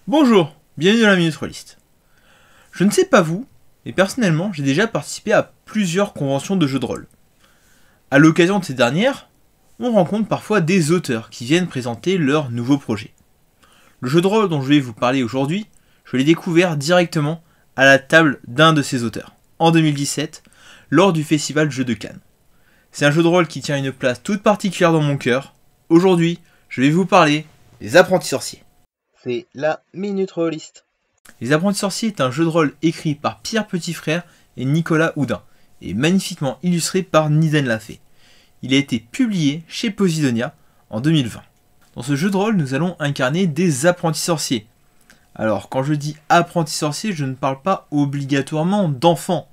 Bonjour, bienvenue dans la Minute Rolliste. Je ne sais pas vous, mais personnellement, j'ai déjà participé à plusieurs conventions de jeux de rôle. À l'occasion de ces dernières, on rencontre parfois des auteurs qui viennent présenter leurs nouveaux projets. Le jeu de rôle dont je vais vous parler aujourd'hui, je l'ai découvert directement à la table d'un de ces auteurs, en 2017, lors du Festival Jeux de Cannes. C'est un jeu de rôle qui tient une place toute particulière dans mon cœur. Aujourd'hui, je vais vous parler des Apprentis Sorciers. C'est la Minute Rolliste. Les Apprentis Sorciers est un jeu de rôle écrit par Pierre Petitfrère et Nicolas Houdin, et magnifiquement illustré par Niden Lafay. Il a été publié chez Posidonia en 2020. Dans ce jeu de rôle, nous allons incarner des apprentis sorciers. Alors, quand je dis apprentis sorciers, je ne parle pas obligatoirement d'enfants.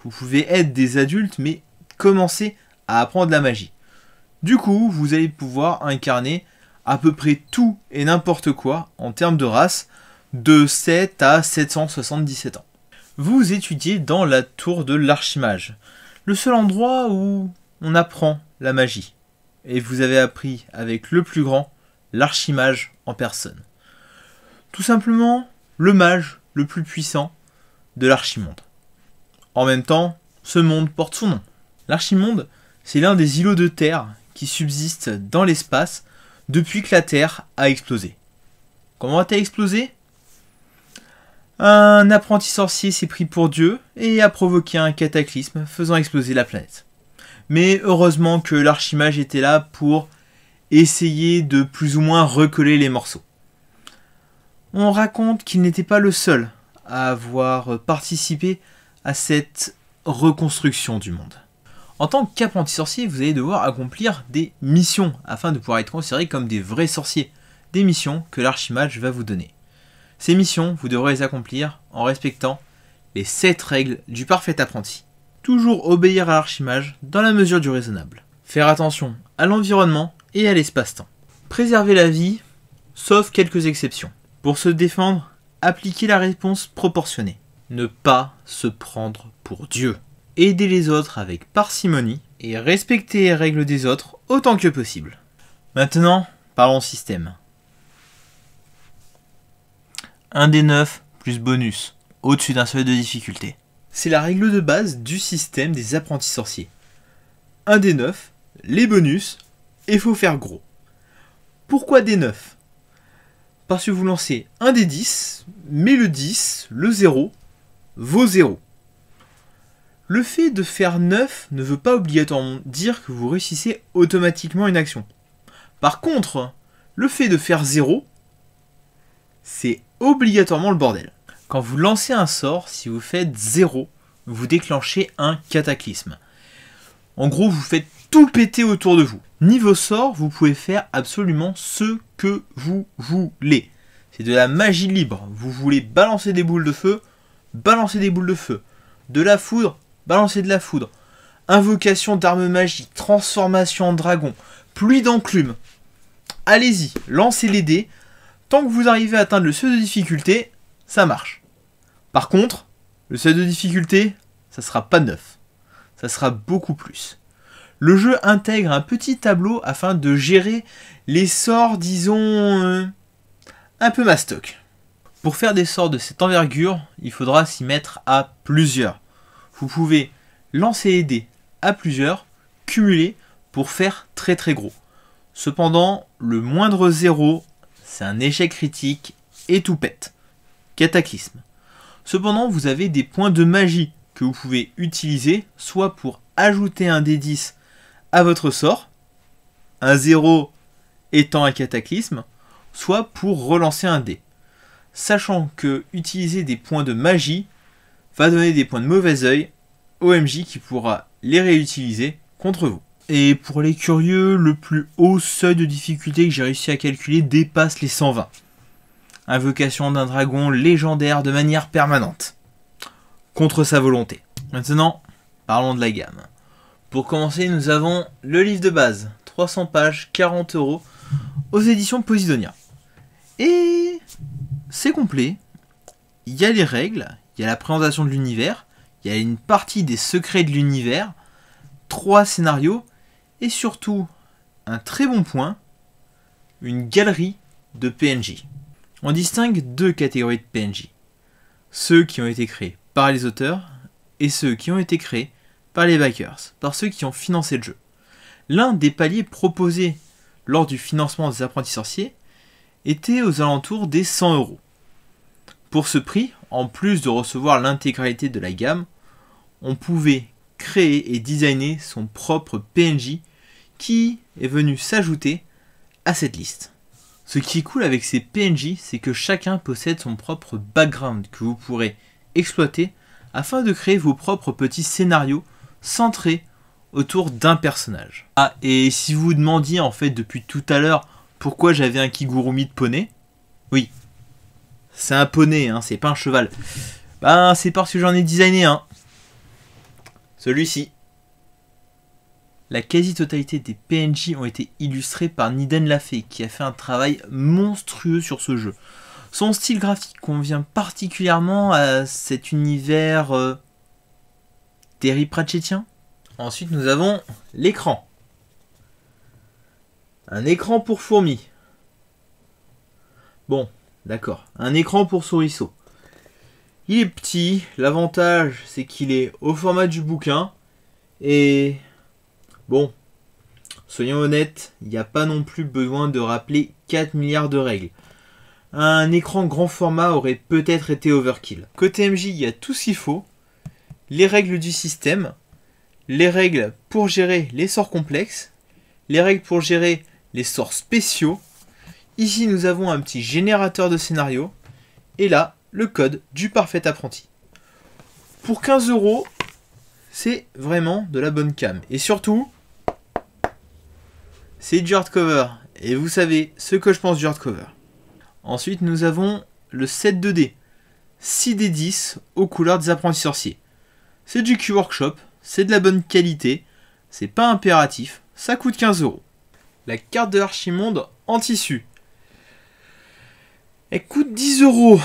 Vous pouvez être des adultes, mais commencer à apprendre la magie. Du coup, vous allez pouvoir incarner à peu près tout et n'importe quoi en termes de race, de 7 à 777 ans. Vous étudiez dans la tour de l'Archimage, le seul endroit où on apprend la magie. Et vous avez appris avec le plus grand, l'Archimage en personne. Tout simplement, le mage le plus puissant de l'Archimonde. En même temps, ce monde porte son nom. L'Archimonde, c'est l'un des îlots de terre qui subsistent dans l'espace depuis que la Terre a explosé. Comment a-t-elle explosé ? Un apprenti sorcier s'est pris pour Dieu et a provoqué un cataclysme faisant exploser la planète. Mais heureusement que l'Archimage était là pour essayer de plus ou moins recoller les morceaux. On raconte qu'il n'était pas le seul à avoir participé à cette reconstruction du monde. En tant qu'apprenti sorcier, vous allez devoir accomplir des missions afin de pouvoir être considéré comme des vrais sorciers. Des missions que l'Archimage va vous donner. Ces missions, vous devrez les accomplir en respectant les 7 règles du parfait apprenti. Toujours obéir à l'Archimage dans la mesure du raisonnable. Faire attention à l'environnement et à l'espace-temps. Préserver la vie, sauf quelques exceptions. Pour se défendre, appliquer la réponse proportionnée. Ne pas se prendre pour Dieu. Aider les autres avec parcimonie et respecter les règles des autres autant que possible. Maintenant, parlons système. 1 des 9 plus bonus, au-dessus d'un seuil de difficulté. C'est la règle de base du système des apprentis sorciers. 1 des 9, les bonus, et faut faire gros. Pourquoi des 9 ? Parce que vous lancez 1 des 10, mais le 10, le 0, vaut 0. Le fait de faire 9 ne veut pas obligatoirement dire que vous réussissez automatiquement une action. Par contre, le fait de faire 0, c'est obligatoirement le bordel. Quand vous lancez un sort, si vous faites 0, vous déclenchez un cataclysme. En gros, vous faites tout péter autour de vous. Niveau sort, vous pouvez faire absolument ce que vous voulez. C'est de la magie libre. Vous voulez balancer des boules de feu, balancez des boules de feu. De la foudre, balancez de la foudre. Invocation d'armes magiques, transformation en dragon, pluie d'enclume. Allez-y, lancez les dés. Tant que vous arrivez à atteindre le seuil de difficulté, ça marche. Par contre, le seuil de difficulté, ça sera pas 9. Ça sera beaucoup plus. Le jeu intègre un petit tableau afin de gérer les sorts, disons, un peu mastoc. Pour faire des sorts de cette envergure, il faudra s'y mettre à plusieurs. Vous pouvez lancer les dés à plusieurs, cumuler pour faire très très gros. Cependant, le moindre 0, c'est un échec critique et tout pète. Cataclysme. Cependant, vous avez des points de magie que vous pouvez utiliser, soit pour ajouter un D10 à votre sort, un 0 étant un cataclysme, soit pour relancer un dé. Sachant que utiliser des points de magie va donner des points de mauvais œil au MJ qui pourra les réutiliser contre vous. Et pour les curieux, le plus haut seuil de difficulté que j'ai réussi à calculer dépasse les 120. Invocation d'un dragon légendaire de manière permanente, contre sa volonté. Maintenant, parlons de la gamme. Pour commencer, nous avons le livre de base, 300 pages, 40 € aux éditions Posidonia. Et c'est complet. Il y a les règles, il y a la présentation de l'univers, il y a une partie des secrets de l'univers, 3 scénarios, et surtout, un très bon point, une galerie de PNJ. On distingue deux catégories de PNJ. Ceux qui ont été créés par les auteurs et ceux qui ont été créés par les backers, par ceux qui ont financé le jeu. L'un des paliers proposés lors du financement des apprentis sorciers était aux alentours des 100 €. Pour ce prix, en plus de recevoir l'intégralité de la gamme, on pouvait créer et designer son propre PNJ qui est venu s'ajouter à cette liste. Ce qui est cool avec ces PNJ, c'est que chacun possède son propre background que vous pourrez exploiter afin de créer vos propres petits scénarios centrés autour d'un personnage. Ah, et si vous vous demandiez en fait depuis tout à l'heure pourquoi j'avais un Kigurumi de poney, oui, c'est un poney, hein, c'est pas un cheval. Ben, c'est parce que j'en ai designé un. Celui-ci. La quasi-totalité des PNJ ont été illustrés par Niden Lafay, qui a fait un travail monstrueux sur ce jeu. Son style graphique convient particulièrement à cet univers Terry Pratchettien. Ensuite, nous avons l'écran. Un écran pour fourmi. Bon, d'accord. Un écran pour souriceau. Il est petit. L'avantage, c'est qu'il est au format du bouquin. Et bon, soyons honnêtes, il n'y a pas non plus besoin de rappeler 4 milliards de règles. Un écran grand format aurait peut-être été overkill. Côté MJ, il y a tout ce qu'il faut. Les règles du système, les règles pour gérer les sorts complexes, les règles pour gérer les sorts spéciaux. Ici, nous avons un petit générateur de scénario. Et là, le code du parfait apprenti. Pour 15 €, c'est vraiment de la bonne cam. Et surtout, c'est du hardcover. Et vous savez ce que je pense du hardcover. Ensuite, nous avons le set 2D. 6D10 aux couleurs des apprentis sorciers. C'est du Q-Workshop, c'est de la bonne qualité, c'est pas impératif, ça coûte 15 €. La carte de l'Archimonde en tissu. Elle coûte 10 €.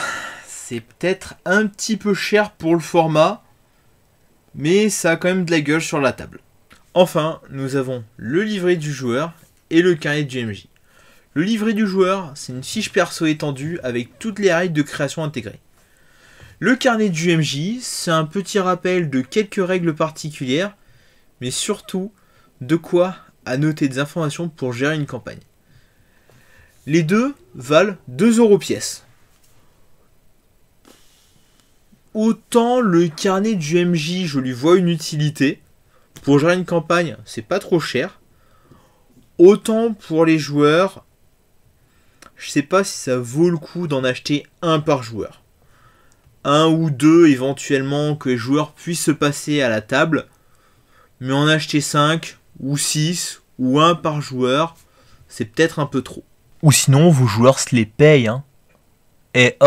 C'est peut-être un petit peu cher pour le format, mais ça a quand même de la gueule sur la table. Enfin, nous avons le livret du joueur et le carnet du MJ. Le livret du joueur, c'est une fiche perso étendue avec toutes les règles de création intégrées. Le carnet du MJ, c'est un petit rappel de quelques règles particulières, mais surtout de quoi annoter des informations pour gérer une campagne. Les deux valent 2 € pièce. Autant le carnet du MJ, je lui vois une utilité. Pour gérer une campagne, c'est pas trop cher. Autant pour les joueurs, je sais pas si ça vaut le coup d'en acheter un par joueur. Un ou deux éventuellement que les joueurs puissent se passer à la table. Mais en acheter 5 ou 6 ou 1 par joueur, c'est peut-être un peu trop. Ou sinon, vos joueurs se les payent, hein. Et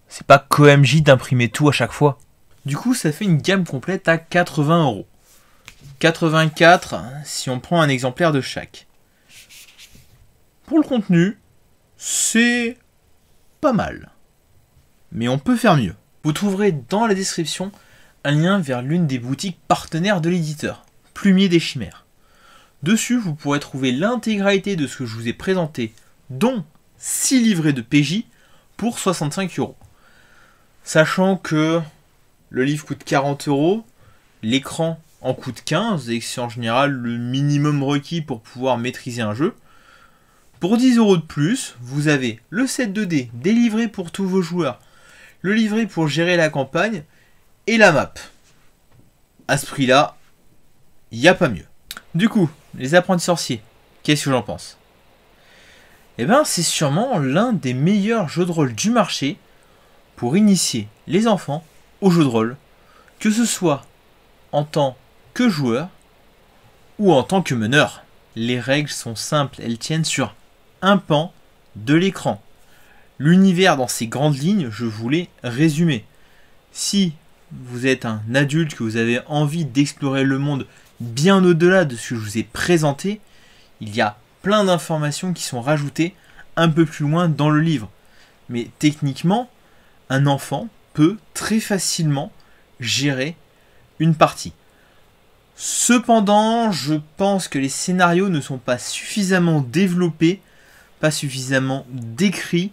c'est pas qu'OMJ d'imprimer tout à chaque fois. Du coup, ça fait une gamme complète à 80 €. 84 si on prend un exemplaire de chaque. Pour le contenu, c'est pas mal. Mais on peut faire mieux. Vous trouverez dans la description un lien vers l'une des boutiques partenaires de l'éditeur, Plumier des Chimères. Dessus, vous pourrez trouver l'intégralité de ce que je vous ai présenté, dont 6 livrets de PJ pour 65 €. Sachant que le livre coûte 40 €, l'écran en coûte 15 € et que c'est en général le minimum requis pour pouvoir maîtriser un jeu. Pour 10 € de plus, vous avez le set 2D délivré pour tous vos joueurs, le livret pour gérer la campagne et la map. À ce prix-là, il n'y a pas mieux. Du coup, les apprentis sorciers, qu'est-ce que j'en pense ? Eh ben, c'est sûrement l'un des meilleurs jeux de rôle du marché pour initier les enfants au jeu de rôle, que ce soit en tant que joueur ou en tant que meneur. Les règles sont simples, elles tiennent sur un pan de l'écran. L'univers dans ses grandes lignes, je vous l'ai résumé. Si vous êtes un adulte, que vous avez envie d'explorer le monde bien au-delà de ce que je vous ai présenté, il y a plein d'informations qui sont rajoutées un peu plus loin dans le livre. Mais techniquement, un enfant peut très facilement gérer une partie. Cependant, je pense que les scénarios ne sont pas suffisamment développés, pas suffisamment décrits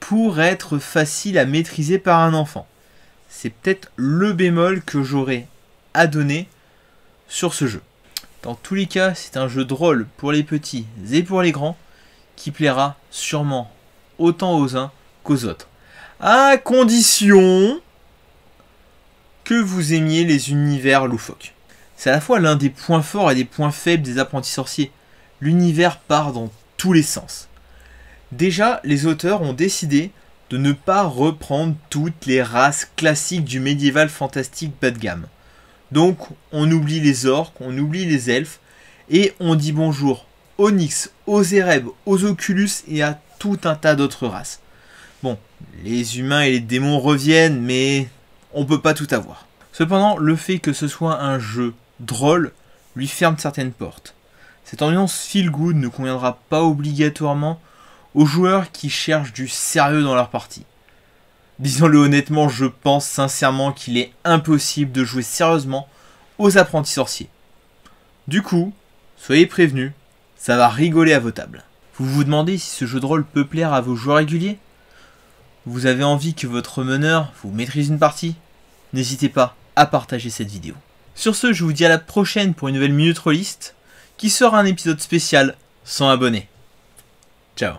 pour être facile à maîtriser par un enfant. C'est peut-être le bémol que j'aurais à donner sur ce jeu. Dans tous les cas, c'est un jeu drôle pour les petits et pour les grands qui plaira sûrement autant aux uns qu'aux autres. À condition que vous aimiez les univers loufoques. C'est à la fois l'un des points forts et des points faibles des apprentis sorciers. L'univers part dans tous les sens. Déjà, les auteurs ont décidé de ne pas reprendre toutes les races classiques du médiéval fantastique bas de gamme. Donc, on oublie les orques, on oublie les elfes, et on dit bonjour aux Nyx, aux Ereb, aux Oculus et à tout un tas d'autres races. Bon, les humains et les démons reviennent, mais on peut pas tout avoir. Cependant, le fait que ce soit un jeu drôle lui ferme certaines portes. Cette ambiance feel good ne conviendra pas obligatoirement aux joueurs qui cherchent du sérieux dans leur partie. Disons-le honnêtement, je pense sincèrement qu'il est impossible de jouer sérieusement aux apprentis sorciers. Du coup, soyez prévenus, ça va rigoler à vos tables. Vous vous demandez si ce jeu de rôle peut plaire à vos joueurs réguliers ? Vous avez envie que votre meneur vous maîtrise une partie ? N'hésitez pas à partager cette vidéo. Sur ce, je vous dis à la prochaine pour une nouvelle Minute Rolliste, qui sera un épisode spécial sans abonnés. Ciao.